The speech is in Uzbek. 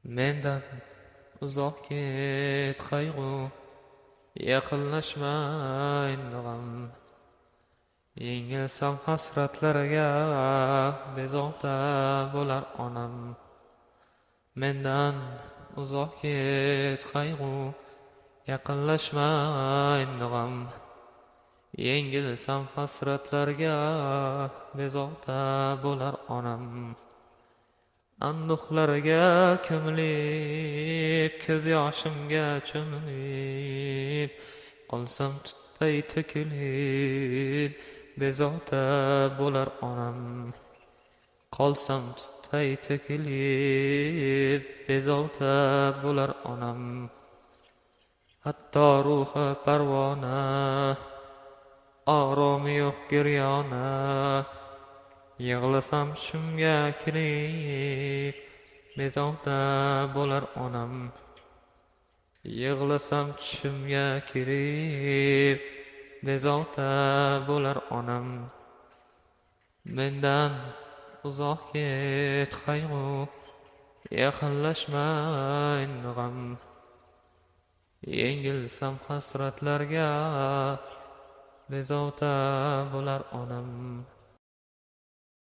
Mendan uzoq ket qayg'u, yaqinlashma endi g'am. Yengilsam hasratlarga, bezovta bo'lar onam. Mendan uzoq ket qayg'u, yaqinlashma endi g'am. Yengilsam hasratlarga, bezovta bo'lar onam. Anduhlarga ko'milib, ko'z yoshimga cho'milib, qolsam tutday to'kilib, bezovta bo'lar onam. Qolsam tutday to'kilib, bezovta bo'lar onam. Hatto ruhi parvona, oromi yo'q giryona, yig'lasam tushimga kirib, bezovta bo'lar onam. Yig'lasam tushimga kirib, bezovta bo'lar onam. Mendan uzoq ket qayg'u, yaqinlashma endi g'am. Yengilsam hasratlarga, bezovta bo'lar onam.